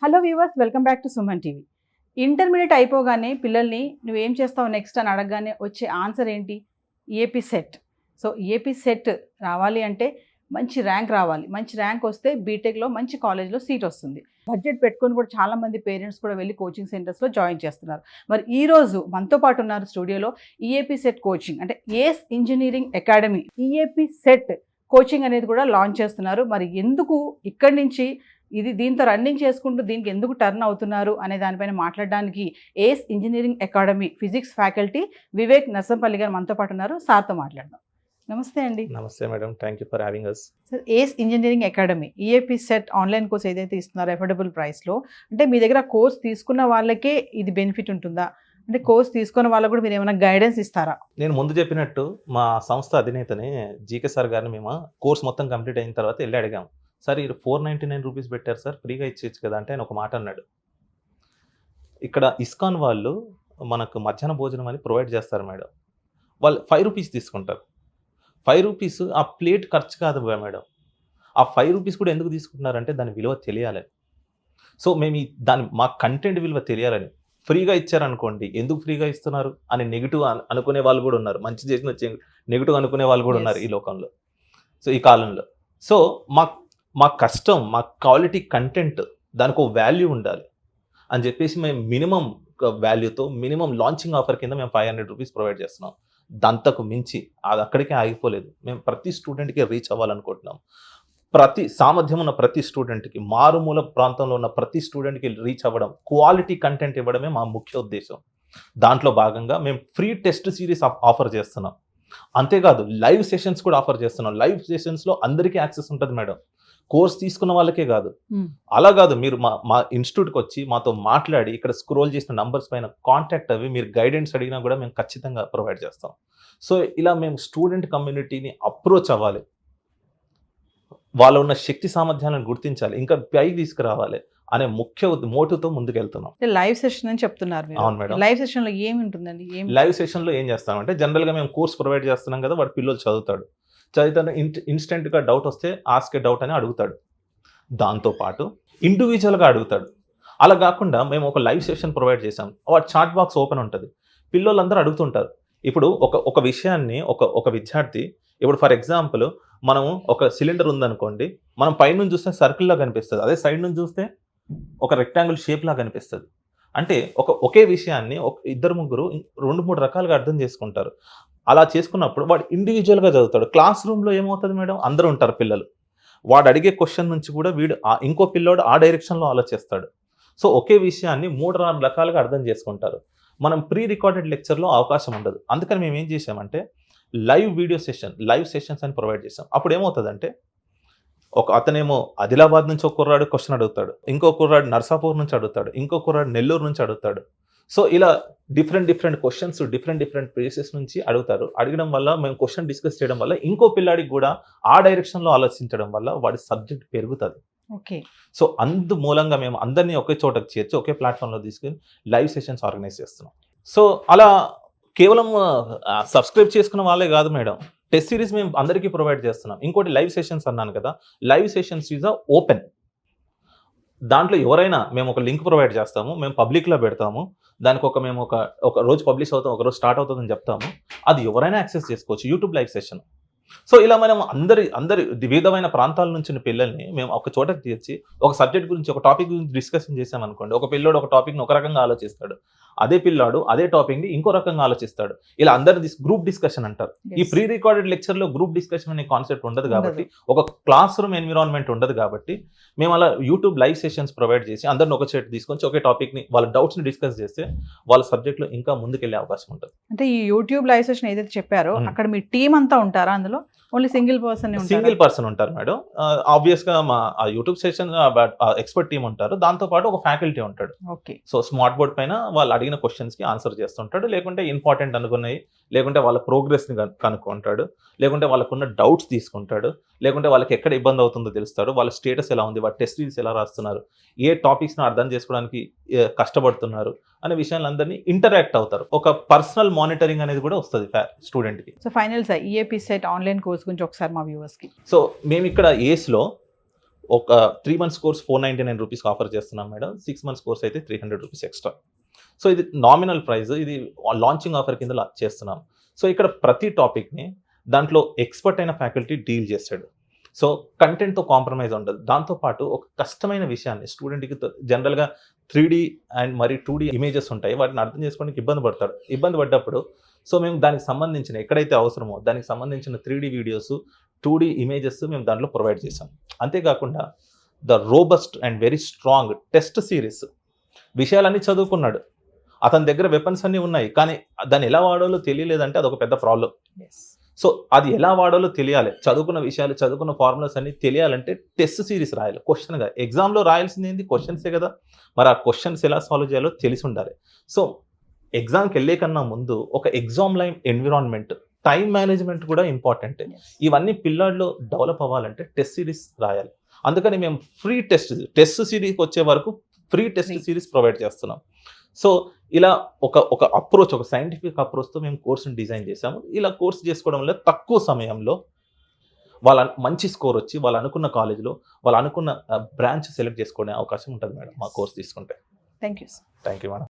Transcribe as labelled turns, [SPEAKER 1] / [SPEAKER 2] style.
[SPEAKER 1] Hello viewers, welcome back to Suman TV. Intermediate అయిపోగానే పిల్లల్ని నువ్వేం చేస్తావు నెక్స్ట్ అని అడగగానే వచ్చే ఆన్సర్ ఏంటి? AP set. So AP set రావాలి అంటే మంచి ర్యాంక్ రావాలి. మంచి ర్యాంక్ వస్తే బీటెక్లో మంచి కాలేజ్లో సీట్ వస్తుంది. బడ్జెట్ పెట్టుకొని కూడా చాలామంది పేరెంట్స్ కూడా వెళ్ళి కోచింగ్ సెంటర్స్లో జాయిన్ చేస్తున్నారు. మరి ఈరోజు మనతో పాటు ఉన్నారు స్టూడియోలో ఈఏపీ సెట్ కోచింగ్ అంటే Ace Engineering Academy EAP CET coaching అనేది కూడా లాంచ్ చేస్తున్నారు. మరి ఎందుకు ఇక్కడి నుంచి దీంతో రన్నింగ్ చేసుకుంటూ దీనికి ఎందుకు టర్న్ అవుతున్నారు అనే దానిపైన మాట్లాడడానికి Ace Engineering Academy physics faculty Vivek Narsampalli గారు మనతో పాటు ఉన్నారు. సార్తో మాట్లాడదాం. నమస్తే అండి.
[SPEAKER 2] నమస్తే madam, thank you for having us.
[SPEAKER 1] Sir, Ace Engineering Academy EAP CET online course ఏదైతే ఇస్తున్నారో అఫోర్డబుల్ ప్రైస్లో, అంటే మీ దగ్గర కోర్స్ తీసుకున్న వాళ్ళకే ఇది బెనిఫిట్ ఉంటుందా? అంటే కోర్స్ తీసుకున్న వాళ్ళకు కూడా మీరు ఏమైనా గైడెన్స్ ఇస్తారా?
[SPEAKER 2] నేను ముందు చెప్పినట్టు మా సంస్థ అధినేతని జీకే సార్ గారిని మేము కోర్స్ మొత్తం కంప్లీట్ అయిన తర్వాత వెళ్ళి అడిగాము. సార్ ఇది 499 రూపీస్ పెట్టారు సార్, ఫ్రీగా ఇచ్చేయచ్చు కదా అంటే ఆయన ఒక మాట అన్నాడు. ఇక్కడ ఇస్కాన్ వాళ్ళు మనకు మధ్యాహ్న భోజనం అని ప్రొవైడ్ చేస్తారు మేడం. వాళ్ళు 5 రూపీస్ తీసుకుంటారు. 5 రూపీస్ ఆ ప్లేట్ ఖర్చు కాదు మేడం. ఆ 5 రూపీస్ కూడా ఎందుకు తీసుకుంటున్నారంటే దాని విలువ తెలియాలని. సో మేము మా కంటెంట్ విలువ తెలియాలని ఫ్రీగా ఇచ్చారనుకోండి, ఎందుకు ఫ్రీగా ఇస్తున్నారు అని నెగిటివ్ అనుకునే వాళ్ళు కూడా ఉన్నారు. మంచి చేసిన నెగిటివ్ అనుకునే వాళ్ళు కూడా ఉన్నారు ఈ లోకంలో, సో ఈ కాలంలో. సో మా కష్టం, మా క్వాలిటీ కంటెంట్ దానికి ఒక వాల్యూ ఉండాలి అని చెప్పేసి మేము మినిమం వాల్యూతో మినిమం లాంచింగ్ ఆఫర్ కింద మేము 500 రూపీస్ ప్రొవైడ్ చేస్తున్నాం. దాంతకు మించి అది అక్కడికే ఆగిపోలేదు. మేము ప్రతి స్టూడెంట్కి రీచ్ అవ్వాలనుకుంటున్నాం. ప్రతి సామర్థ్యం ఉన్న ప్రతి స్టూడెంట్కి, మారుమూల ప్రాంతంలో ఉన్న ప్రతి స్టూడెంట్కి రీచ్ అవ్వడం, క్వాలిటీ కంటెంట్ ఇవ్వడమే మా ముఖ్య ఉద్దేశం. దాంట్లో భాగంగా మేము ఫ్రీ టెస్ట్ సిరీస్ ఆఫర్ చేస్తున్నాం. అంతేకాదు లైవ్ సెషన్స్ కూడా ఆఫర్ చేస్తున్నాం. లైవ్ సెషన్స్లో అందరికీ యాక్సెస్ ఉంటుంది మేడం, కోర్స్ తీసుకున్న వాళ్ళకే కాదు. అలా కాదు, మీరు మా ఇన్స్టిట్యూట్కి వచ్చి మాతో మాట్లాడి ఇక్కడ స్క్రోల్ చేసిన నంబర్స్ పైన కాంటాక్ట్ అవి మీరు గైడెన్స్ అడిగినా కూడా మేము ఖచ్చితంగా ప్రొవైడ్ చేస్తాం. సో ఇలా మేము స్టూడెంట్ కమ్యూనిటీని అప్రోచ్ అవ్వాలి, వాళ్ళ ఉన్న శక్తి సామర్థ్యాలను గుర్తించాలి, ఇంకా పైకి తీసుకురావాలి అనే ముఖ్య మోటివ్తో ముందుకెళ్తున్నాం.
[SPEAKER 1] లైవ్ సెషన్ అని చెప్తున్నారు.
[SPEAKER 2] అవును మేడం.
[SPEAKER 1] లైవ్ సెషన్లో ఏమి ఉంటుందండి?
[SPEAKER 2] లైవ్ సెషన్లో ఏం చేస్తామంటే జనరల్గా మేము కోర్స్ ప్రొవైడ్ చేస్తున్నాం కదా, వాడు పిల్లలు చదువుతాడు ఇన్స్టెంట్గా డౌట్ వస్తే ఆస్క్ ఏ డౌట్ అని అడుగుతాడు. దాంతోపాటు ఇండివిజువల్గా అడుగుతాడు. అలా కాకుండా మేము ఒక లైవ్ సెషన్ ప్రొవైడ్ చేసాం. వాడు చాట్ బాక్స్ ఓపెన్ ఉంటుంది, పిల్లలందరూ అడుగుతుంటారు. ఇప్పుడు ఒక విషయాన్ని ఒక విద్యార్థి, ఇప్పుడు ఫర్ ఎగ్జాంపుల్ మనము ఒక సిలిండర్ ఉందనుకోండి, మనం పైనుంచి చూస్తే సర్కిల్లా కనిపిస్తుంది, అదే సైడ్ నుంచి చూస్తే ఒక రెక్టాంగిల్ షేప్లా కనిపిస్తుంది. అంటే ఒకే విషయాన్ని ఇద్దరు ముగ్గురు 2-3 రకాలుగా అర్థం చేసుకుంటారు. అలా చేసుకున్నప్పుడు వాడు ఇండివిజువల్గా చదువుతాడు. క్లాస్ రూమ్లో ఏమవుతుంది మేడం, అందరూ ఉంటారు పిల్లలు. వాడు అడిగే క్వశ్చన్ నుంచి కూడా ఇంకో పిల్లోడు ఆ డైరెక్షన్లో ఆలోచిస్తాడు. సో ఒకే విషయాన్ని 3-4 రకాలుగా అర్థం చేసుకుంటారు. మనం ప్రీ రికార్డెడ్ లెక్చర్లో అవకాశం ఉండదు. అందుకని మేము ఏం చేసామంటే లైవ్ సెషన్స్ అని ప్రొవైడ్ చేసాం. అప్పుడు ఏమవుతుందంటే అతనేమో ఆదిలాబాద్ నుంచి ఒక కుర్రాడు క్వశ్చన్ అడుగుతాడు, ఇంకో కుర్రాడు నర్సాపూర్ నుంచి అడుగుతాడు, ఇంకో కుర్రాడు నెల్లూరు నుంచి అడుగుతాడు. సో ఇలా డిఫరెంట్ క్వశ్చన్స్ డిఫరెంట్ ప్లేసెస్ నుంచి అడుగుతారు. అడగడం వల్ల మేము క్వశ్చన్ డిస్కస్ చేయడం వల్ల ఇంకో పిల్లాడికి కూడా ఆ డైరెక్షన్లో ఆలోచించడం వల్ల వాడి సబ్జెక్ట్ పెరుగుతుంది.
[SPEAKER 1] ఓకే.
[SPEAKER 2] సో మూలంగా మేము అందరినీ ఒకే చోటకి చేర్చి ఒకే ప్లాట్ఫామ్లో తీసుకుని లైవ్ సెషన్స్ ఆర్గనైజ్ చేస్తున్నాం. సో అలా కేవలం సబ్స్క్రైబ్ చేసుకున్న వాళ్ళే కాదు మేడం, టెస్ట్ సిరీస్ మేము అందరికీ ప్రొవైడ్ చేస్తున్నాం. ఇంకోటి లైవ్ సెషన్స్ అన్నాను కదా, లైవ్ సెషన్స్ ఈజ్ ఓపెన్. దాంట్లో ఎవరైనా మేము ఒక లింక్ ప్రొవైడ్ చేస్తాము, మేము పబ్లిక్లో పెడతాము. దానికి మేము ఒక రోజు పబ్లిష్ అవుతాం, ఒక రోజు స్టార్ట్ అవుతుందని చెప్తాము. అది ఎవరైనా యాక్సెస్ చేసుకోవచ్చు, యూట్యూబ్ లైవ్ సెషన్. సో ఇలా మనం అందరి వివిధమైన ప్రాంతాల నుంచి పిల్లల్ని మేము ఒక చోటకి తీర్చి ఒక సబ్జెక్ట్ గురించి ఒక టాపిక్ గురించి డిస్కషన్ చేసామనుకోండి, ఒక పిల్లోడు ఒక టాపిక్ని ఒక రకంగా ఆలోచిస్తాడు, అదే పిల్లాడు అదే టాపిక్ని ఇంకో రకంగా ఆలోచిస్తాడు. ఇలా అందరి గ్రూప్ డిస్కషన్ అంటారు. ఈ ప్రీ రికార్డెడ్ లెక్చర్లో గ్రూప్ డిస్కషన్ అనే కాన్సెప్ట్ ఉండదు కాబట్టి, ఒక క్లాస్ రూమ్ ఎన్విరాన్మెంట్ ఉండదు కాబట్టి మేము అలా యూట్యూబ్ లైవ్ సెషన్స్ ప్రొవైడ్ చేసి అందరిని ఒక చోట తీసుకొని ఒకే టాపిక్ని వాళ్ళ డౌట్స్ని డిస్కస్ చేస్తే వాళ్ళ సబ్జెక్ట్లో ఇంకా ముందుకెళ్ళే అవకాశం ఉంటుంది.
[SPEAKER 1] అంటే ఈ యూట్యూబ్ లైవ్ సెషన్ ఏదైతే చెప్పారో అక్కడ మీ టీం అంతా ఉంటారా? అందులో ఓన్లీ సింగిల్ పర్సన్ ఉంటారు మేడం. ఆబ్వియస్గా మా యూట్యూబ్ సెషన్ ఎక్స్పర్ట్ టీం ఉంటారు, దాంతోపాటు ఒక ఫ్యాకల్టీ ఉంటాడు. ఓకే. సో
[SPEAKER 2] స్మార్ట్ బోర్డ్ పైన వాళ్ళు అడిగిన క్వశ్చన్స్కి ఆన్సర్ చేస్తుంటాడు, లేకుంటే ఇంపార్టెంట్ అనుకున్నాయి, లేకుంటే వాళ్ళ ప్రోగ్రెస్ని కనుక్కుంటాడు, లేకుంటే వాళ్ళకున్న డౌట్స్ తీసుకుంటాడు, లేకుంటే వాళ్ళకి ఎక్కడ ఇబ్బంది అవుతుందో తెలుస్తాడు, వాళ్ళ స్టేటస్ ఎలా ఉంది, వాళ్ళ టెస్ట్ సిరీస్ ఎలా రాస్తున్నారు, ఏ టాపిక్స్ని అర్థం చేసుకోవడానికి కష్టపడుతున్నారు అనే విషయాలందరినీ ఇంటరాక్ట్ అవుతారు. ఒక పర్సనల్ మానిటరింగ్ అనేది కూడా వస్తుంది స్టూడెంట్కి.
[SPEAKER 1] So final EAP CET online course గురించి ఒకసారి మా వ్యూవర్స్కి.
[SPEAKER 2] సో మేము ఇక్కడ ఏస్లో ఒక 3 మంత్స్ కోర్స్ 499 రూపీస్కి ఆఫర్ చేస్తున్నాం మేడం. 6 మంత్స్ కోర్స్ అయితే 300 రూపీస్ ఎక్స్ట్రా. సో ఇది నామినల్ ప్రైస్, ఇది లాంచింగ్ ఆఫర్ కింద చేస్తున్నాం. సో ఇక్కడ ప్రతి టాపిక్ని దాంట్లో ఎక్స్పర్ట్ అయిన ఫ్యాకల్టీ డీల్ చేస్తాడు. సో కంటెంట్తో కాంప్రమైజ్ ఉండదు. దాంతోపాటు ఒక కష్టమైన విషయాన్ని స్టూడెంట్కి జనరల్గా 3D అండ్ మరి 2D ఇమేజెస్ ఉంటాయి, వాటిని అర్థం చేసుకోవడానికి ఇబ్బంది పడ్డప్పుడు సో మేము దానికి సంబంధించిన ఎక్కడైతే అవసరమో దానికి సంబంధించిన 3D వీడియోస్, 2D ఇమేజెస్ మేము దాంట్లో ప్రొవైడ్ చేసాం. అంతేకాకుండా the robust and very strong test series, విషయాలన్నీ చదువుకున్నాడు, అతని దగ్గర వెపన్స్ అన్నీ ఉన్నాయి, కానీ దాన్ని ఎలా వాడాలో తెలియలేదంటే అదొక పెద్ద ప్రాబ్లం. సో అది ఎలా వాడాలో తెలియాలి, చదువుకున్న విషయాలు, చదువుకున్న ఫార్ములాస్ అన్ని తెలియాలంటే టెస్ట్ సిరీస్ రాయాలి. క్వశ్చన్గా ఎగ్జామ్లో రాయాల్సింది ఏంది, క్వశ్చన్సే కదా. మరి ఆ క్వశ్చన్స్ ఎలా సాల్వ్ చేయాలో తెలిసి ఉండాలి. సో ఎగ్జామ్కి వెళ్ళే కన్నా ముందు ఒక exam line environment, time management కూడా ఇంపార్టెంట్. ఇవన్నీ పిల్లాడిలో డెవలప్ అవ్వాలంటే టెస్ట్ సిరీస్ రాయాలి. అందుకని మేము ఫ్రీ టెస్ట్ సిరీస్కి వచ్చే వరకు ఫ్రీ టెస్ట్ సిరీస్ ప్రొవైడ్ చేస్తున్నాం. సో ఇలా ఒక అప్రోచ్, ఒక సైంటిఫిక్ అప్రోచ్తో మేము కోర్సుని డిజైన్ చేసాము. ఇలా కోర్స్ చేసుకోవడం వల్ల తక్కువ సమయంలో వాళ్ళ మంచి స్కోర్ వచ్చి వాళ్ళు అనుకున్న కాలేజ్లో వాళ్ళు అనుకున్న బ్రాంచ్ సెలెక్ట్ చేసుకునే అవకాశం ఉంటుంది మేడం మా కోర్స్ తీసుకుంటే.
[SPEAKER 1] Thank you.
[SPEAKER 2] Thank you madam.